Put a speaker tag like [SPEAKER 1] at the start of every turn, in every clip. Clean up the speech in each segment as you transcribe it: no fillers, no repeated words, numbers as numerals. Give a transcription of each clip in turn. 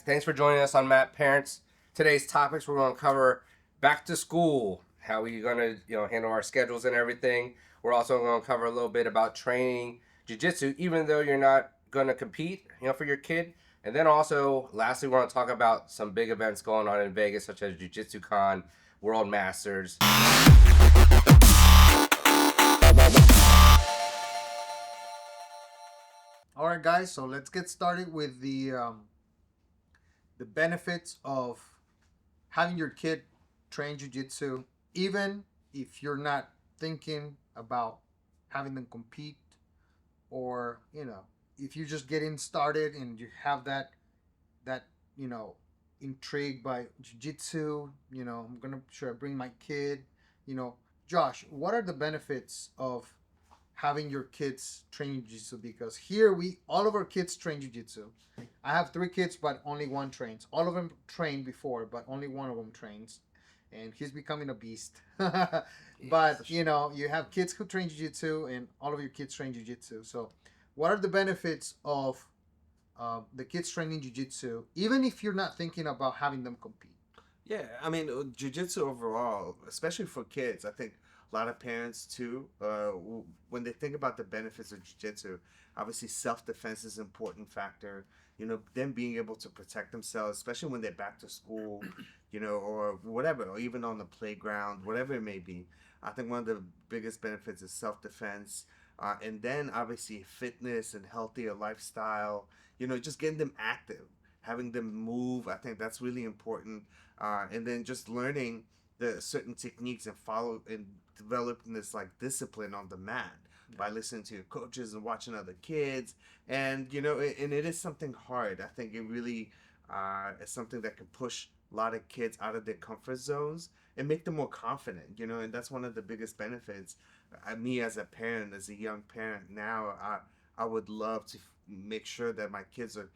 [SPEAKER 1] Thanks for joining us on Matt Parents. Today's topics we're going to cover back to school, how we're going to handle our schedules and everything. We're also going to cover a little bit about training jiu-jitsu, even though you're not going to compete, for your kid. And then also, lastly, we're going to talk about some big events going on in Vegas, such as Jiu Jitsu Con, World Masters.
[SPEAKER 2] All right, guys. So let's get started with the benefits of having your kid train jiu-jitsu, even if you're not thinking about having them compete, or if you're just getting started and you have that intrigue by jiu-jitsu. I'm gonna sure bring my kid. Josh, what are the benefits of having your kids train jiu-jitsu? Because here all of our kids train jiu-jitsu. I have 3 kids, but only one trains. All of them trained before, but only one of them trains, and he's becoming a beast. But you have kids who train jiu-jitsu, and all of your kids train jiu-jitsu. So what are the benefits of the kids training jiu-jitsu, even if you're not thinking about having them compete?
[SPEAKER 3] Yeah, I mean, jiu-jitsu overall, especially for kids, I think a lot of parents too, when they think about the benefits of jiu-jitsu, obviously self-defense is an important factor. Them being able to protect themselves, especially when they're back to school, or whatever, or even on the playground, whatever it may be. I think one of the biggest benefits is self-defense. And then obviously fitness and healthier lifestyle, just getting them active, having them move. I think that's really important. And then just learning the certain techniques and developing this like discipline on the mat by listening to your coaches and watching other kids. And, and it is something hard. I think it really is something that can push a lot of kids out of their comfort zones and make them more confident, and that's one of the biggest benefits. Me as a parent, as a young parent now, I would love to make sure that my kids are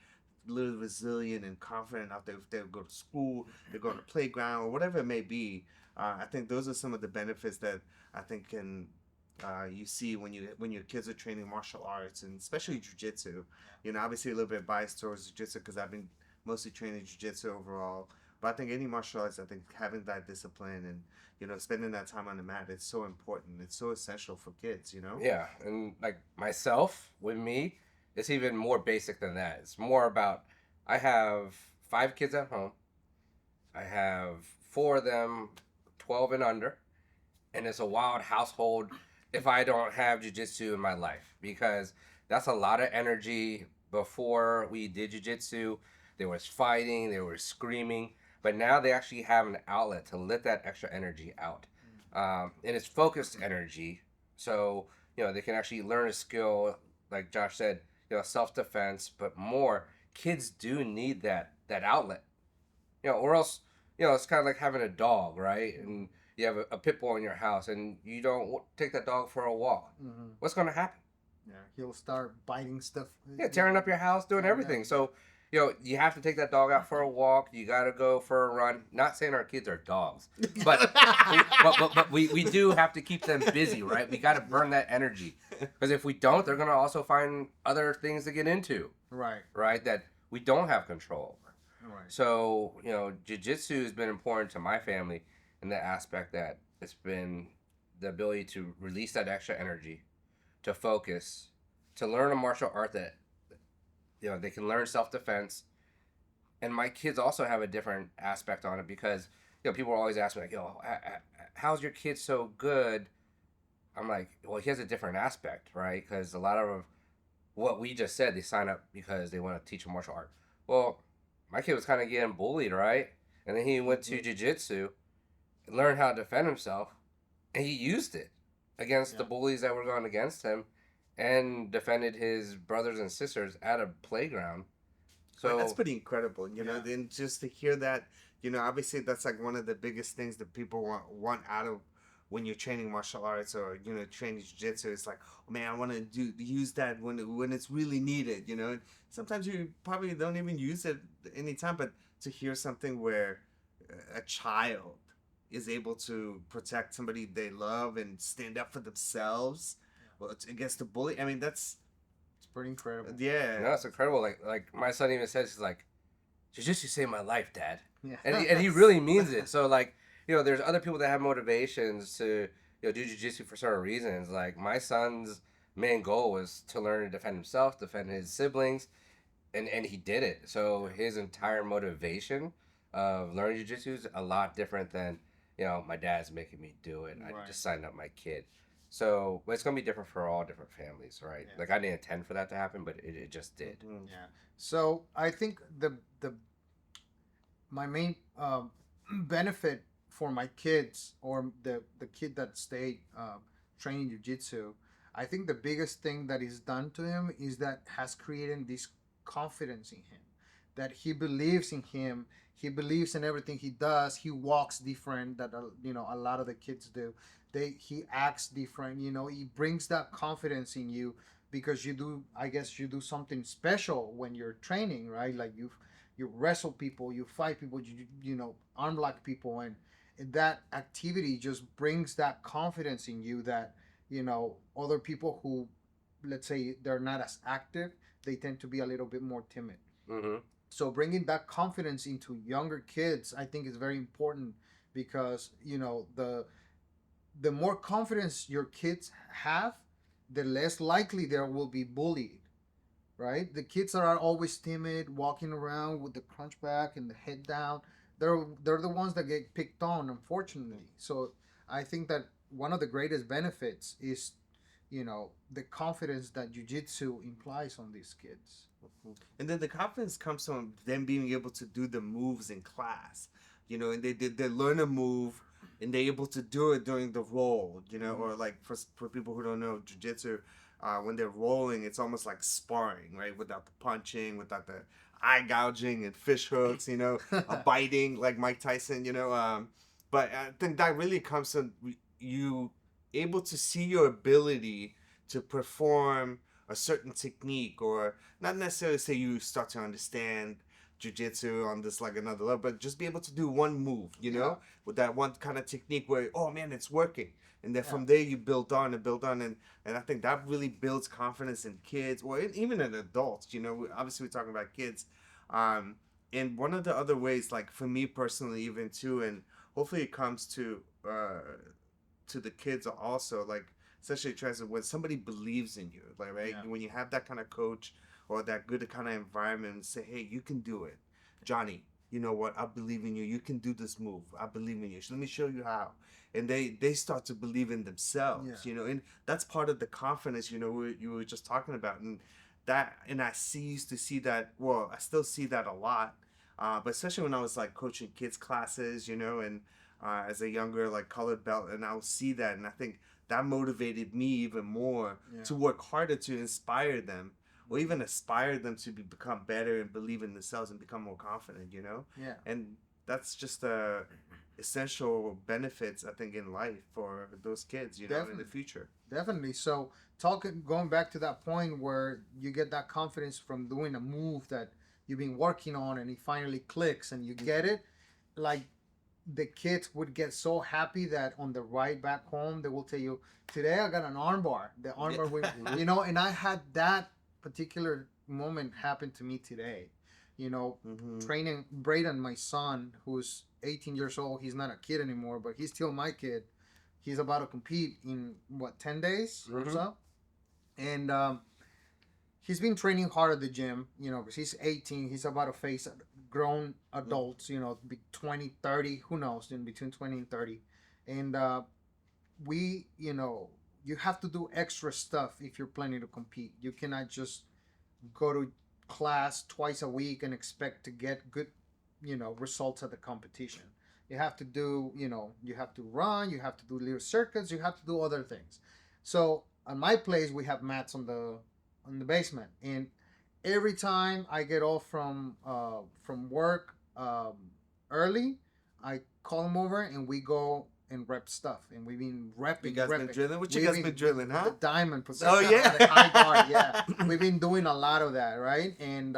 [SPEAKER 3] a little resilient and confident out there. If they go to school, they go to the playground, or whatever it may be. I think those are some of the benefits that I think you see when your kids are training martial arts, and especially jiu-jitsu. Obviously a little bit biased towards jiu-jitsu because I've been mostly training jiu-jitsu overall. But I think any martial arts, I think having that discipline and spending that time on the mat, it's so important. It's so essential for kids.
[SPEAKER 1] Yeah, and like myself, with me, it's even more basic than that. It's more about, I have 5 kids at home. I have 4 of them 12 and under, and it's a wild household if I don't have jiu-jitsu in my life, because that's a lot of energy. Before we did jiu-jitsu, there was fighting, there was screaming, but now they actually have an outlet to let that extra energy out. And it's focused energy, so they can actually learn a skill, like Josh said, self-defense, but more. Kids do need that outlet, or else, it's kind of like having a dog, right? And you have a pit bull in your house, and you don't take that dog for a walk.
[SPEAKER 2] Mm-hmm.
[SPEAKER 1] What's going to happen?
[SPEAKER 2] Yeah, he'll start biting stuff.
[SPEAKER 1] Yeah, tearing up your house, doing everything. Yeah. So, you have to take that dog out for a walk. You got to go for a run. Not saying our kids are dogs, but we do have to keep them busy, right? We got to burn that energy, because if we don't, they're going to also find other things to get into. Right, that we don't have control over.
[SPEAKER 2] Right.
[SPEAKER 1] So, jiu-jitsu has been important to my family in the aspect that it's been the ability to release that extra energy, to focus, to learn a martial art that they can learn self-defense. And my kids also have a different aspect on it, because people are always asking me, like, how's your kid so good? I'm like, well, he has a different aspect, right? Because a lot of what we just said, they sign up because they want to teach a martial art. Well, my kid was kind of getting bullied, right? And then he went to jiu-jitsu, learned how to defend himself, and he used it against the bullies that were going against him, and defended his brothers and sisters at a playground. So
[SPEAKER 3] that's pretty incredible, Then just to hear that, obviously that's like one of the biggest things that people want out of when you're training martial arts or training jiu-jitsu. It's like, oh man, I want to use that when it's really needed. Sometimes you probably don't even use it anytime, but to hear something where a child is able to protect somebody they love and stand up for themselves against the bully, I mean, it's
[SPEAKER 2] pretty incredible.
[SPEAKER 3] Yeah,
[SPEAKER 1] no, it's incredible. Like my son even says, he's like, jiu-jitsu saved my life, Dad.
[SPEAKER 2] Yeah.
[SPEAKER 1] And he really means it. So like, there's other people that have motivations to, do jiu-jitsu for certain reasons. Like my son's main goal was to learn to defend himself, defend his siblings, and he did it. So his entire motivation of learning jiu-jitsu is a lot different than, my dad's making me do it. I
[SPEAKER 2] Right.
[SPEAKER 1] just signed up my kid. So it's gonna be different for all different families, right?
[SPEAKER 2] Yeah.
[SPEAKER 1] Like I didn't intend for that to happen, but it just did.
[SPEAKER 3] Mhm.
[SPEAKER 2] Yeah. So I think the my main benefit for my kids or the kid that stayed training jiu-jitsu, I think the biggest thing that is done to him is that has created this confidence in him, that he believes in him, he believes in everything he does. He walks different that a lot of the kids do. He acts different. He brings that confidence in you because you do something special when you're training, right? Like you wrestle people, you fight people, arm lock people, and that activity just brings that confidence in you that other people who, let's say, they're not as active, they tend to be a little bit more timid.
[SPEAKER 1] Mm-hmm.
[SPEAKER 2] So bringing that confidence into younger kids, I think, is very important because the more confidence your kids have, the less likely there will be bullied, right? The kids that are always timid, walking around with the crunch back and the head down, they're the ones that get picked on, unfortunately. So I think that one of the greatest benefits is, the confidence that jiu-jitsu implies on these kids.
[SPEAKER 3] And then the confidence comes from them being able to do the moves in class, and they learn a move and they're able to do it during the roll, or like for people who don't know jiu-jitsu, when they're rolling, it's almost like sparring, right? Without the punching, without the eye gouging and fish hooks, a biting like Mike Tyson, but I think that really comes from you able to see your ability to perform a certain technique, or not necessarily say you start to understand jiu-jitsu on this like another level, but just be able to do one move,
[SPEAKER 2] Yeah.
[SPEAKER 3] with that one kind of technique where, oh man, it's working. And then
[SPEAKER 2] Yeah.
[SPEAKER 3] from there you build on and build on, and I think that really builds confidence in kids, or even in adults. Obviously we're talking about kids, and one of the other ways, like for me personally, even too, and hopefully it comes to the kids also, like especially transit, when somebody believes in you, like, right?
[SPEAKER 2] Yeah.
[SPEAKER 3] When you have that kind of coach or that good kind of environment, say, hey, you can do it, Johnny. You know what? I believe in you. You can do this move. I believe in you. So let me show you how. And they start to believe in themselves.
[SPEAKER 2] Yeah.
[SPEAKER 3] And that's part of the confidence. You were just talking about, and I used to see that. Well, I still see that a lot, but especially when I was like coaching kids classes, and as a younger like colored belt, and I'll see that, and I think that motivated me even more to work harder to inspire them, or even aspire them to become better and believe in themselves and become more confident,
[SPEAKER 2] Yeah.
[SPEAKER 3] And that's just essential benefits, I think, in life for those kids, in
[SPEAKER 2] Definitely.
[SPEAKER 3] the future.
[SPEAKER 2] Definitely. So going back to that point where you get that confidence from doing a move that you've been working on and it finally clicks and you get it, like the kids would get so happy that on the ride back home they will tell you, today I got an armbar. The armbar went, and I had that particular moment happen to me today. Training Braden, my son, who's 18 years old. He's not a kid anymore, but he's still my kid. He's about to compete in 10 days or so, and he's been training hard at the gym, because he's 18. He's about to face grown adults, 20, 30, who knows, in between 20 and 30. And you have to do extra stuff if you're planning to compete. You cannot just go to class twice a week and expect to get good, results at the competition. You have to do, you have to run, you have to do little circuits, you have to do other things. So at my place, we have mats on the basement, and every time I get off from work early, I call him over and we go and rep stuff, and we've been repping.
[SPEAKER 3] You guys been drilling? What you
[SPEAKER 2] We've
[SPEAKER 3] guys been drilling, huh?
[SPEAKER 2] The diamond position.
[SPEAKER 3] Oh, yeah.
[SPEAKER 2] The high guard, yeah. We've been doing a lot of that, right? And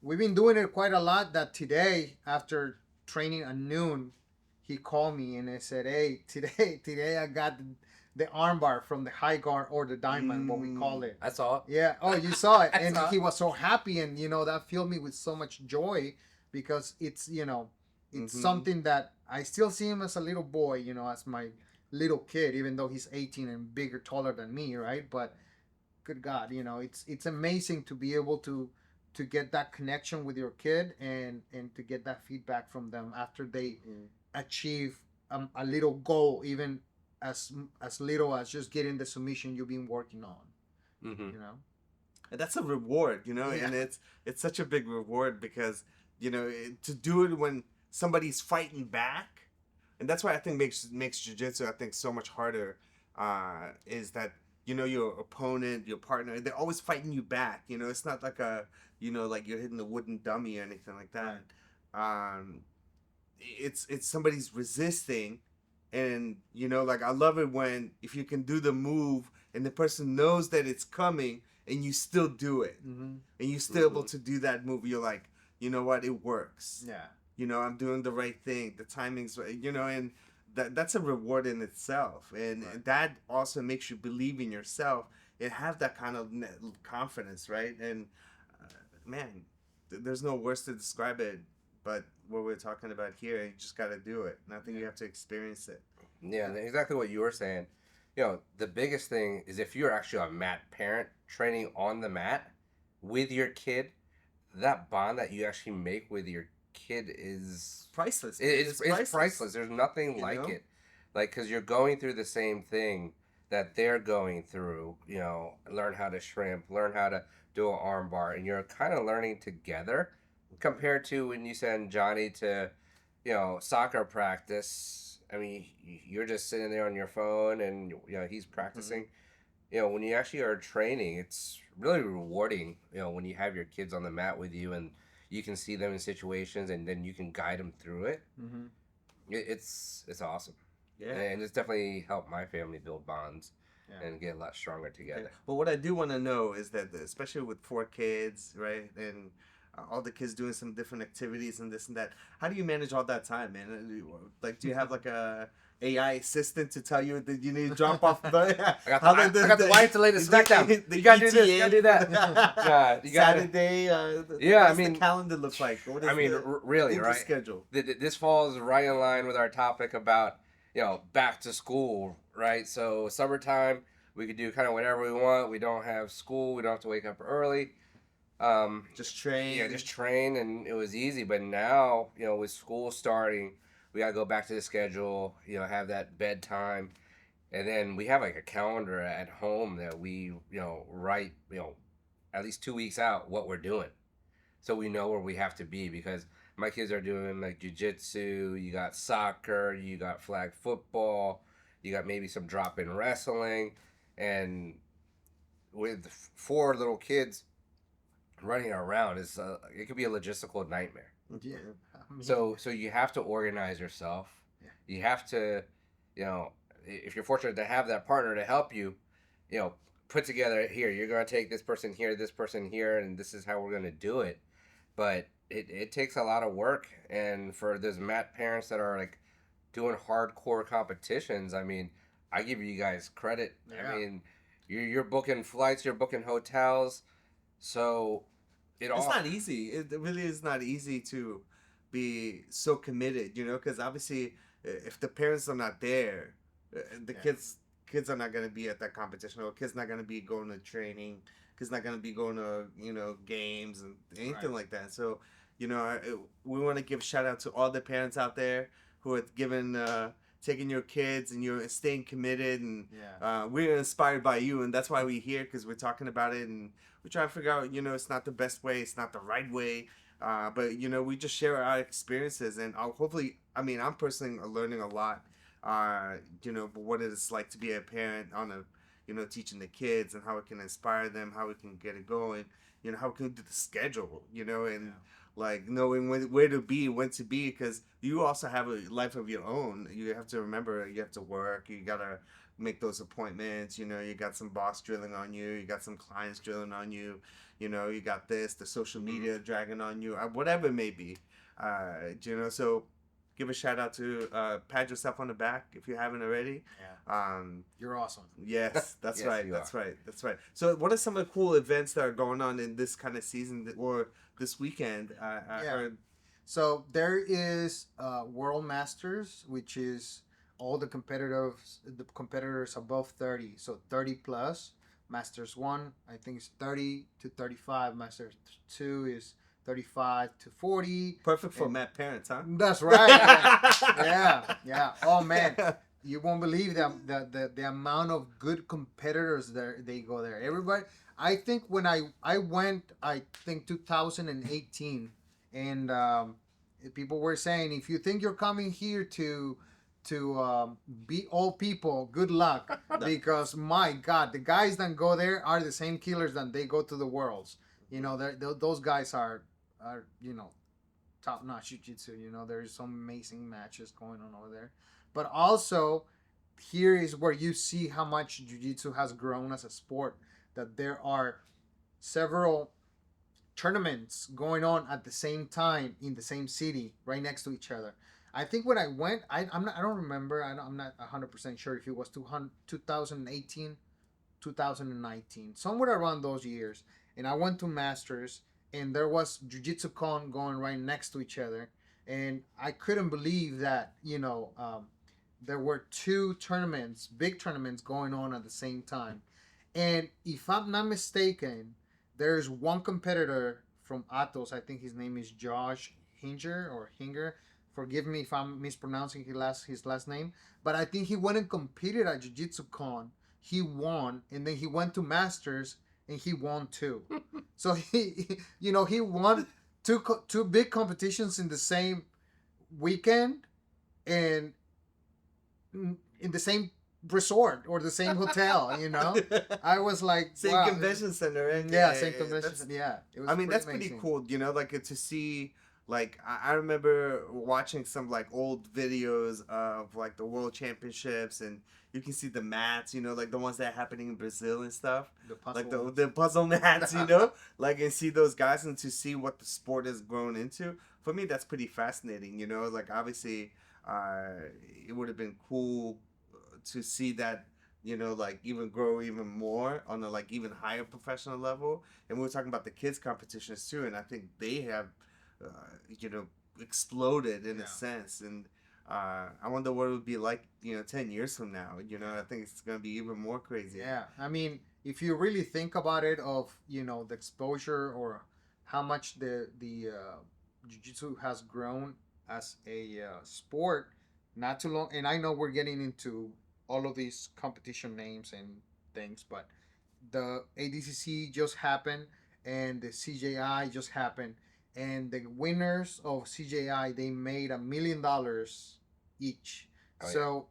[SPEAKER 2] we've been doing it quite a lot. That today, after training at noon, he called me and I said, "Hey, today I got the armbar from the high guard, or the diamond, what we call it."
[SPEAKER 1] I saw it.
[SPEAKER 2] Yeah. Oh, you saw it,
[SPEAKER 1] I
[SPEAKER 2] and
[SPEAKER 1] saw it.
[SPEAKER 2] he was so happy, and that filled me with so much joy because it's, you know, it's
[SPEAKER 3] Mhm.
[SPEAKER 2] something that I still see him as a little boy, you know, as my little kid, even though he's 18 and bigger, taller than me, right? But good God, you know, it's amazing to be able to get that connection with your kid and to get that feedback from them after they achieve a little goal, even as little as just getting the submission you've been working on,
[SPEAKER 1] Mm-hmm.
[SPEAKER 2] you know.
[SPEAKER 3] And that's a reward, you know,
[SPEAKER 2] Yeah.
[SPEAKER 3] and it's such a big reward because, you know, to do it when somebody's fighting back, and that's why I think makes jiu-jitsu I think so much harder, is that, you know, your opponent, your partner, they're always fighting you back. You know, it's not like a, you know, like you're hitting a wooden dummy or anything like that. It's somebody's resisting, and, you know, like I love it when if you can do the move and the person knows that it's coming and you still do it,
[SPEAKER 2] Mm-hmm.
[SPEAKER 3] and you're still able to do that move. You're like, you know what, it works.
[SPEAKER 2] Yeah.
[SPEAKER 3] You know, I'm doing the right thing. The timing's right. You know, and that's a reward in itself, and that also makes you believe in yourself and have that kind of confidence, right? And man, there's no words to describe it, but what we're talking about here, you just got to do it. And I think you have to experience it.
[SPEAKER 1] Yeah, and exactly what you were saying. You know, the biggest thing is if you're actually a mat parent training on the mat with your kid, that bond that you actually make with your kid is
[SPEAKER 3] Priceless.
[SPEAKER 1] It's priceless. There's nothing like
[SPEAKER 3] know?
[SPEAKER 1] it. Like, because you're going through the same thing that they're going through. You know, learn how to shrimp, learn how to do an arm bar, and you're kind of learning together compared to when you send Johnny to, you know, soccer practice. I mean, you're just sitting there on your phone and, you know, he's practicing. You know, when you actually are training, it's really rewarding, you know, when you have your kids on the mat with you and you can see them in situations and then you can guide them through it.
[SPEAKER 2] Mm-hmm.
[SPEAKER 1] It's awesome.
[SPEAKER 3] Yeah.
[SPEAKER 1] And it's definitely helped my family build bonds
[SPEAKER 2] Yeah.
[SPEAKER 1] and get a lot stronger together.
[SPEAKER 3] Okay. But what I do want to know is that, especially with 4 kids, right, and all the kids doing some different activities and this and that, how do you manage all that time, man? Like, do you have like a AI assistant to tell you that you need to jump off the
[SPEAKER 1] I got the wife to lay the smack down. You gotta do this, you gotta do that. Yeah, you gotta,
[SPEAKER 3] Saturday.
[SPEAKER 1] Yeah,
[SPEAKER 3] what
[SPEAKER 1] I
[SPEAKER 3] does
[SPEAKER 1] mean,
[SPEAKER 3] the calendar look like? What is
[SPEAKER 1] really,
[SPEAKER 3] the
[SPEAKER 1] right?
[SPEAKER 3] schedule?
[SPEAKER 1] This falls right in line with our topic about, you know, back to school, right? So summertime, we could do kind of whatever we want. We don't have school. We don't have to wake up early.
[SPEAKER 3] Just train.
[SPEAKER 1] Yeah, just train, and it was easy. But now, you know, with school starting, we gotta go back to the schedule. You know, have that bedtime, and then we have like a calendar at home that we, you know, write, you know, at least 2 weeks out what we're doing, so we know where we have to be. Because my kids are doing like jujitsu, you got soccer, you got flag football, you got maybe some drop in wrestling, and with 4 little kids running around is it could be a logistical nightmare.
[SPEAKER 2] Yeah. I mean,
[SPEAKER 1] So you have to organize yourself.
[SPEAKER 2] Yeah.
[SPEAKER 1] You have to, you know, if you're fortunate to have that partner to help you, you know, put together, here you're gonna take this person here, and this is how we're gonna do it. But it takes a lot of work, and for those mat parents that are like doing hardcore competitions, I mean, I give you guys credit.
[SPEAKER 2] Yeah.
[SPEAKER 1] I mean, you're booking flights, you're booking hotels, so
[SPEAKER 3] It's not easy. It really is not easy to be so committed, you know, because obviously, if the parents are not there, the kids are not going to be at that competition, or kids not going to be going to training, kids not going to be going to, you know, games and anything like that. So, you know, we want to give shout out to all the parents out there who have taking your kids and you're staying committed, and we're inspired by you, and that's why we're here, because we're talking about it and we try to figure out, you know, it's not the best way, it's not the right way, but, you know, we just share our experiences, and hopefully, I mean, I'm personally learning a lot, you know, what it's like to be a parent on a, you know, teaching the kids and how it can inspire them, how we can get it going, you know, how we can do the schedule, you know, and like knowing where to be, when to be, because you also have a life of your own. You have to remember, you have to work, you gotta make those appointments, you know, you got some boss drilling on you, you got some clients drilling on you, you know, you got the social media dragging on you, whatever it may be, you know, so give a shout out to pat yourself on the back if you haven't already.
[SPEAKER 2] You're awesome.
[SPEAKER 3] Yes, that's
[SPEAKER 1] Yes,
[SPEAKER 3] right.
[SPEAKER 1] you
[SPEAKER 3] That's
[SPEAKER 1] are.
[SPEAKER 3] right. That's right. So, what are some of the cool events that are going on in this kind of season or this weekend?
[SPEAKER 2] So there is World Masters, which is all the competitors above 30. So 30 plus. Masters 1, I think it's 30 to 35. Masters 2 is 35 to 40.
[SPEAKER 3] Perfect for
[SPEAKER 2] And
[SPEAKER 3] Matt parents, huh?
[SPEAKER 2] that's right. Yeah. Yeah. Yeah. Oh man, you won't believe the amount of good competitors there they go there. Everybody, I think when I went, I think 2018, and people were saying, if you think you're coming here to beat all people, good luck, because my God, the guys that go there are the same killers that they go to the worlds. You know, those guys are top notch jiu-jitsu. There's some amazing matches going on over there, but also here is where you see how much jiu-jitsu has grown as a sport, that there are several tournaments going on at the same time in the same city right next to each other. I think when I went, I don't remember. I'm not 100% sure if it was 2018, 2019, somewhere around those years. And I went to Masters, and there was Jiu Jitsu Con going right next to each other. And I couldn't believe that, there were two tournaments, big tournaments going on at the same time. And if I'm not mistaken, there's one competitor from Atos. I think his name is Josh Hinger. Forgive me if I'm mispronouncing his last name. But I think he went and competed at Jiu Jitsu Con. He won, and then he went to Masters, and he won too. So he won two big competitions in the same weekend, and in the same resort or the same hotel. I was like,
[SPEAKER 3] Same
[SPEAKER 2] wow.
[SPEAKER 3] convention center, right?
[SPEAKER 2] Yeah, same convention center. Yeah, it was.
[SPEAKER 3] I mean, that's
[SPEAKER 2] amazing.
[SPEAKER 3] pretty cool. Like to see. Like I remember watching some like old videos of like the world championships, and you can see the mats, like the ones that are happening in Brazil and stuff.
[SPEAKER 2] The puzzle
[SPEAKER 3] like
[SPEAKER 2] ones.
[SPEAKER 3] the puzzle mats, like, and see those guys, and to see what the sport has grown into. For me, that's pretty fascinating. Like obviously, it would have been cool to see that. Like even grow even more on a like even higher professional level. And we were talking about the kids competitions too, and I think they have. Exploded in a sense, and I wonder what it would be like 10 years from now. I think it's gonna be even more crazy.
[SPEAKER 2] Yeah, I mean, if you really think about it, of the exposure, or how much the jiu-jitsu has grown as a sport, not too long. And I know we're getting into all of these competition names and things, but the ADCC just happened, and the CJI just happened. And the winners of CJI, they made $1 million each.
[SPEAKER 1] Oh,
[SPEAKER 2] so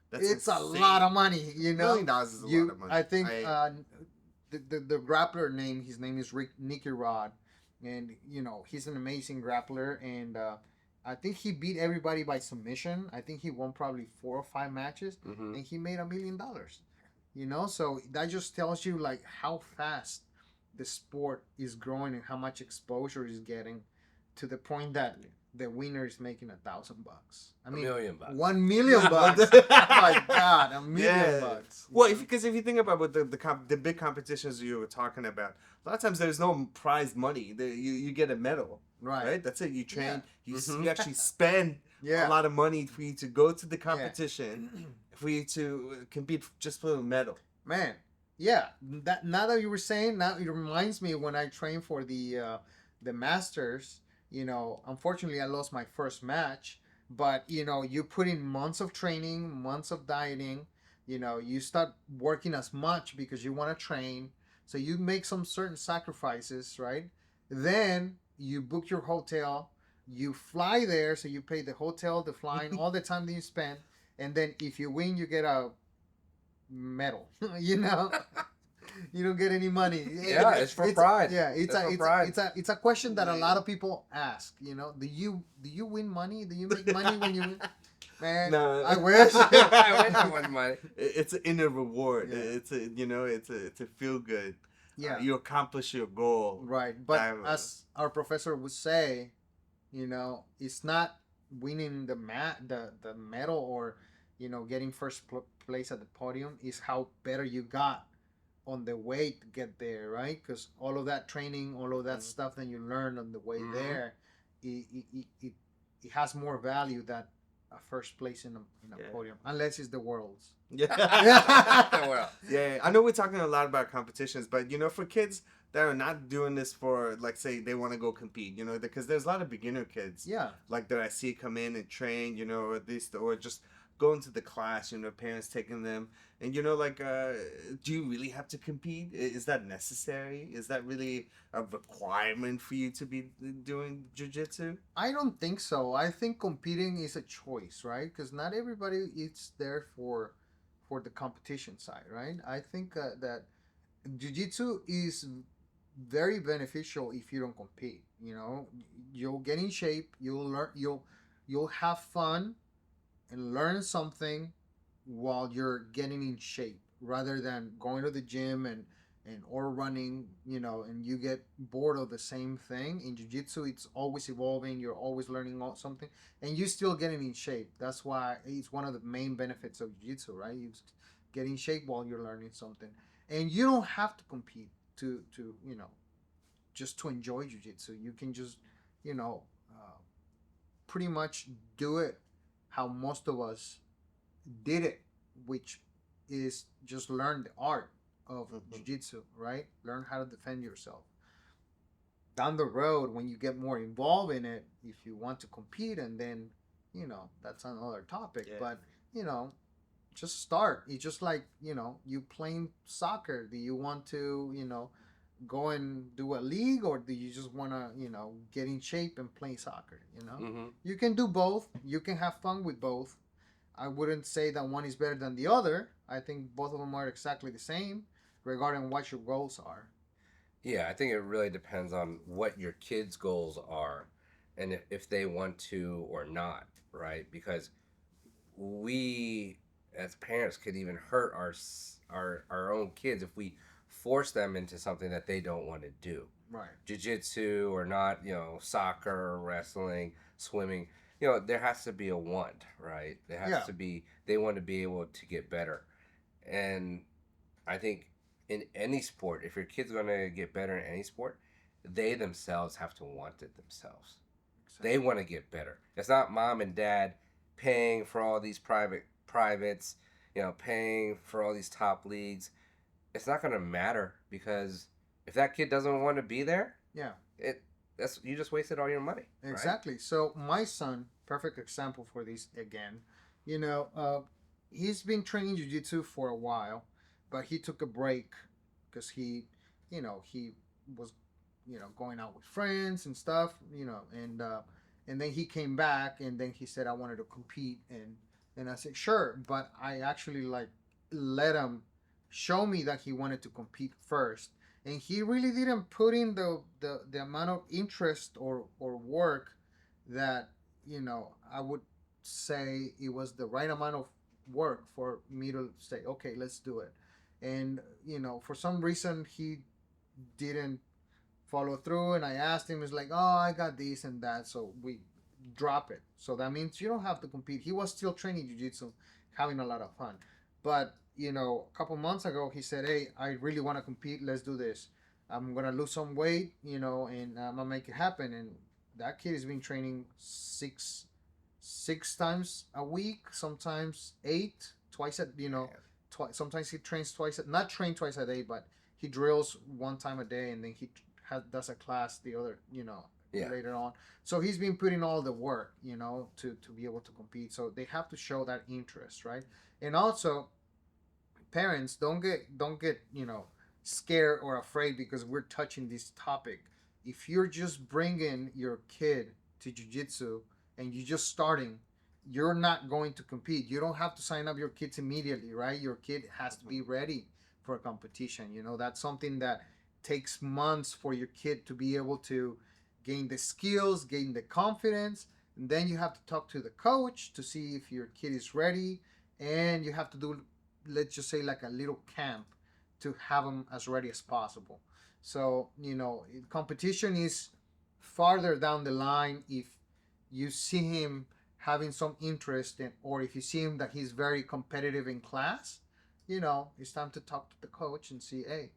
[SPEAKER 3] That's
[SPEAKER 2] it's
[SPEAKER 3] insane.
[SPEAKER 2] a lot of money,
[SPEAKER 3] $1 million is a lot of money.
[SPEAKER 2] I think the grappler name, his name is Nicky Rod, and he's an amazing grappler, and I think he beat everybody by submission. I think he won probably 4 or 5 matches, and he made $1 million. So that just tells you like how fast the sport is growing and how much exposure is getting, to the point that the winner is making $1,000. I mean,
[SPEAKER 1] $1 million.
[SPEAKER 2] $1 million. Oh my God, $1 million.
[SPEAKER 3] Well, because if you think about what the big competitions you were talking about, a lot of times there's no prize money. You get a medal, right? That's it. You train. You actually spend a lot of money for you to go to the competition, for you to compete just for a medal.
[SPEAKER 2] Man. Yeah, now that you were saying, now it reminds me when I trained for the Masters. Unfortunately, I lost my first match, but you put in months of training, months of dieting. You start working as much because you want to train, so you make some certain sacrifices, right? Then you book your hotel, you fly there, so you pay the hotel, the flying, all the time that you spend, and then if you win, you get a medal. You don't get any money.
[SPEAKER 1] Yeah, it's for pride.
[SPEAKER 2] Yeah, it's a question that a lot of people ask. Do you win money? Do you make money when you win? Man,
[SPEAKER 3] no.
[SPEAKER 2] I wish.
[SPEAKER 1] I wish I won money.
[SPEAKER 3] It's an inner reward.
[SPEAKER 2] Yeah.
[SPEAKER 3] It's a feel good.
[SPEAKER 2] Yeah,
[SPEAKER 3] you accomplish your goal.
[SPEAKER 2] right. But as our professor would say, it's not winning the medal, or getting first place at the podium. Is how better you got on the way to get there, right? Because all of that training, all of that stuff that you learn on the way there, it has more value than a first place in a
[SPEAKER 3] Yeah.
[SPEAKER 2] podium, unless it's the world's.
[SPEAKER 3] Yeah.
[SPEAKER 1] Well,
[SPEAKER 3] Yeah, I know we're talking a lot about competitions, but for kids that are not doing this for, like, say they want to go compete, because there's a lot of beginner kids,
[SPEAKER 2] Yeah,
[SPEAKER 3] like that I see come in and train, or at least, or just go into the class, parents taking them, and like, do you really have to compete? Is that necessary? Is that really a requirement for you to be doing jujitsu?
[SPEAKER 2] I don't think so. I think competing is a choice, right? Because not everybody is there for the competition side, right? I think that jiu-jitsu is very beneficial if you don't compete. You'll get in shape, you'll learn, you'll have fun and learn something while you're getting in shape, rather than going to the gym and or running, and you get bored of the same thing. In jiu-jitsu, it's always evolving, you're always learning something, and you're still getting in shape. That's why it's one of the main benefits of jiu-jitsu, right? You get in shape while you're learning something, and you don't have to compete to just to enjoy jiu-jitsu. You can just you know pretty much do it how most of us did it, which is just learn the art of jiu-jitsu, right? Learn how to defend yourself. Down the road, when you get more involved in it, if you want to compete, and then that's another topic.
[SPEAKER 3] Yeah.
[SPEAKER 2] But just start. It's just like you playing soccer. Do you want to go and do a league, or do you just want to get in shape and play soccer? You can do both. You can have fun with both. I wouldn't say that one is better than the other. I think both of them are exactly the same, regarding what your goals are.
[SPEAKER 1] yeah, I think it really depends on what your kids' goals are and if they want to or not, right? Because we as parents could even hurt our own kids if we force them into something that they don't want to do.
[SPEAKER 2] Right.
[SPEAKER 1] Jiu-jitsu or not, soccer, wrestling, swimming. There has to be a want, right? There has
[SPEAKER 2] Yeah.
[SPEAKER 1] to be, they want to be able to get better. And I think in any sport, if your kid's going to get better in any sport, they themselves have to want it themselves. They want to get better. It's not mom and dad paying for all these privates, paying for all these top leagues. It's not going to matter, because if that kid doesn't want to be there,
[SPEAKER 2] Yeah.
[SPEAKER 1] that's you just wasted all your money.
[SPEAKER 2] Exactly.
[SPEAKER 1] Right?
[SPEAKER 2] So my son, perfect example for this again. He's been training jiu-jitsu for a while, but he took a break because he was, going out with friends and stuff, and then he came back, and then he said, I wanted to compete, and I said, sure, but I actually let him show me that he wanted to compete first, and he really didn't put in the amount of interest or work that I would say it was the right amount of work for me to say, okay, let's do it. And for some reason he didn't follow through, and I asked him, it's like, oh, I got this and that, so we drop it. So that means you don't have to compete. He was still training jiu-jitsu, having a lot of fun, but a couple months ago he said, hey, I really want to compete, let's do this. I'm gonna lose some weight, and I'm gonna make it happen. And that kid has been training six times a week, sometimes eight, twice at sometimes he trains twice, not train twice a day, but he drills one time a day, and then he does a class the other,
[SPEAKER 1] Yeah.
[SPEAKER 2] later on. So he's been putting all the work, to be able to compete. So they have to show that interest, right? And also, parents, don't get scared or afraid because we're touching this topic. If you're just bringing your kid to jiu-jitsu and you're just starting, you're not going to compete. You don't have to sign up your kids immediately, right? Your kid has to be ready for a competition. That's something that takes months for your kid to be able to gain the skills, gain the confidence, and then you have to talk to the coach to see if your kid is ready, and you have to do, let's just say, like a little camp to have them as ready as possible. So competition is farther down the line if you see him having some interest in, or if you see him that he's very competitive in class, it's time to talk to the coach and see, hey,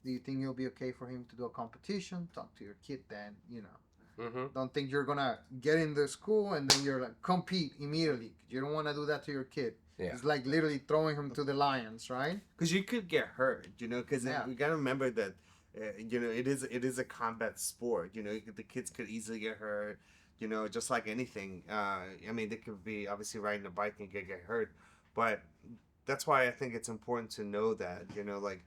[SPEAKER 2] do you think it'll be okay for him to do a competition? Talk to your kid then.
[SPEAKER 1] Mm-hmm.
[SPEAKER 2] Don't think you're gonna get in the school and then you're like compete immediately. You don't want to do that to your kid.
[SPEAKER 1] Yeah.
[SPEAKER 2] It's like literally throwing him to the lions, right?
[SPEAKER 3] Because you could get hurt, because
[SPEAKER 2] Yeah.
[SPEAKER 3] you gotta remember that, it is a combat sport. The kids could easily get hurt. Just like anything. I mean, they could be obviously riding a bike and get hurt, but that's why I think it's important to know that. Like.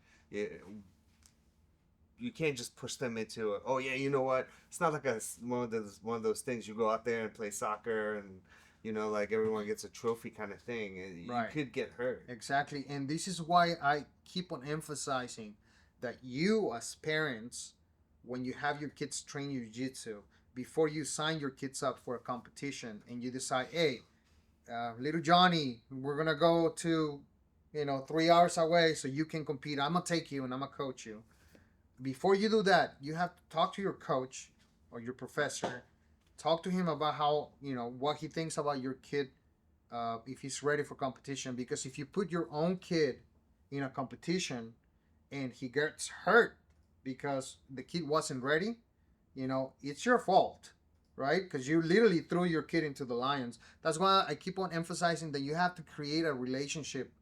[SPEAKER 3] You can't just push them into it. Oh yeah, you know what? It's not like one of those things you go out there and play soccer and like everyone gets a trophy kind of thing. You
[SPEAKER 2] Right.
[SPEAKER 3] could get hurt.
[SPEAKER 2] Exactly. And this is why I keep on emphasizing that you, as parents, when you have your kids train jiu-jitsu, before you sign your kids up for a competition and you decide, hey, little Johnny, we're going to go to, 3 hours away so you can compete. I'm going to take you and I'm going to coach you. Before you do that, you have to talk to your coach or your professor. Talk to him about how, what he thinks about your kid, if he's ready for competition. Because if you put your own kid in a competition and he gets hurt because the kid wasn't ready, it's your fault, right? Because you literally threw your kid into the lions. That's why I keep on emphasizing that you have to create a relationship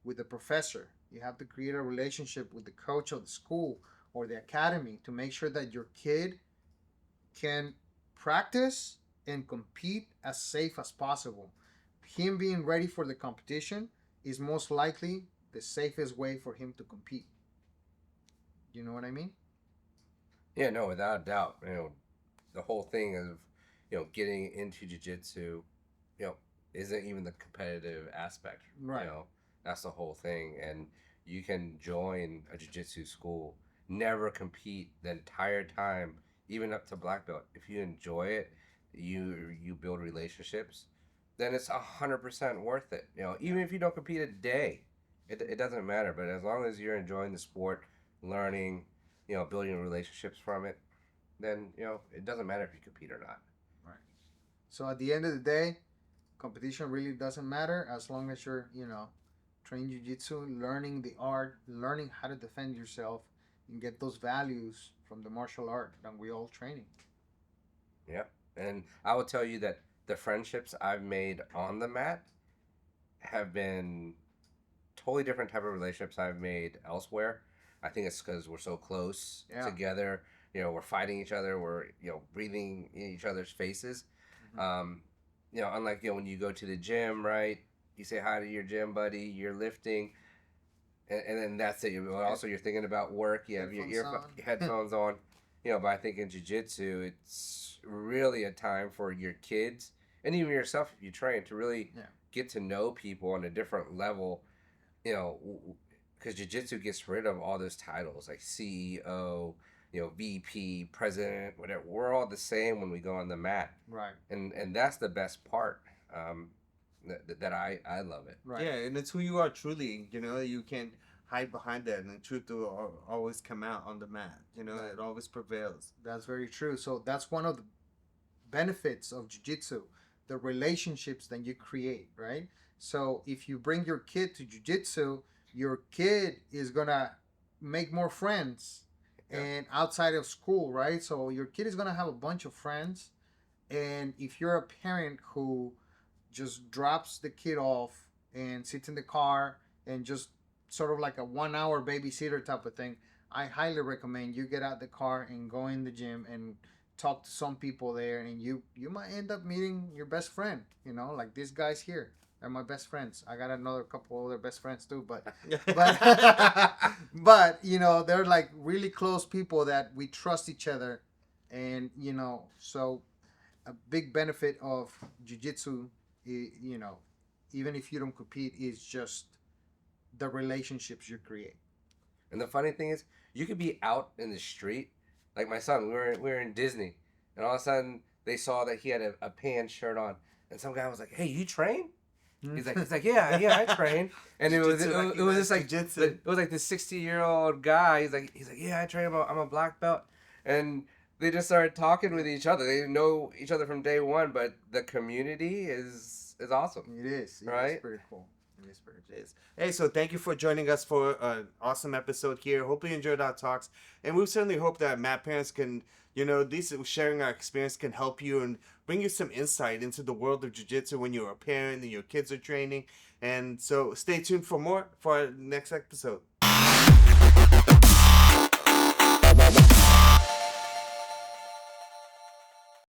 [SPEAKER 2] with the professor. You have to create a relationship with the coach of the school or the academy to make sure that your kid can practice and compete as safe as possible. Him being ready for the competition is most likely the safest way for him to compete. You know what I mean?
[SPEAKER 1] Yeah, no, without a doubt. The whole thing of, getting into jiu-jitsu, isn't even the competitive aspect.
[SPEAKER 2] Right.
[SPEAKER 1] That's the whole thing. And you can join a jiu-jitsu school, never compete the entire time, even up to black belt. If you enjoy it, you build relationships, then it's 100% worth it. Even if you don't compete a day, it doesn't matter. But as long as you're enjoying the sport, learning, building relationships from it, then it doesn't matter if you compete or not.
[SPEAKER 2] Right. So at the end of the day, competition really doesn't matter as long as you're, training jiu-jitsu, learning the art, learning how to defend yourself, and get those values from the martial art that we all training.
[SPEAKER 1] Yeah. And I will tell you that the friendships I've made on the mat have been totally different type of relationships I've made elsewhere. I think it's because we're so close together. We're fighting each other. We're, breathing in each other's faces. Mm-hmm. Unlike, when you go to the gym, right? You say hi to your gym buddy, you're lifting, and then that's it. Also, you're thinking about work. You have your headphones on. But I think in jiu-jitsu, it's really a time for your kids and even yourself, if you train, to really get to know people on a different level, because jiu-jitsu gets rid of all those titles like CEO, VP, president, whatever. We're all the same when we go on the mat.
[SPEAKER 2] Right.
[SPEAKER 1] And that's the best part. That I love it.
[SPEAKER 2] Right.
[SPEAKER 3] Yeah, and it's who you are truly. You can't hide behind that, and the truth will always come out on the mat. It always prevails.
[SPEAKER 2] That's very true. So that's one of the benefits of jiu-jitsu, the relationships that you create, right? So if you bring your kid to jiu-jitsu, your kid is gonna make more friends and outside of school, right? So your kid is gonna have a bunch of friends, and if you're a parent who just drops the kid off and sits in the car and just sort of like a 1 hour babysitter type of thing, I highly recommend you get out the car and go in the gym and talk to some people there, and you might end up meeting your best friend. Like these guys here, they're my best friends. I got another couple other best friends too, but they're like really close people that we trust each other, and so a big benefit of jiu-jitsu, even if you don't compete, is just the relationships you create.
[SPEAKER 1] And the funny thing is, you could be out in the street, like my son. We were in Disney, and all of a sudden they saw that he had a pants shirt on, and some guy was like, "Hey, you train?" He's like, yeah, I train. And it was just like it was like this 60-year-old guy. He's like, yeah, I train. I'm a black belt, and they just started talking with each other. They didn't know each other from day one, but the community is awesome.
[SPEAKER 2] It is,
[SPEAKER 1] right?
[SPEAKER 2] It's pretty cool.
[SPEAKER 3] Hey, so thank you for joining us for an awesome episode here. Hope you enjoyed our talks, and we certainly hope that Matt parents can, these sharing our experience can help you and bring you some insight into the world of jiu-jitsu when you're a parent and your kids are training. And so stay tuned for more for our next episode.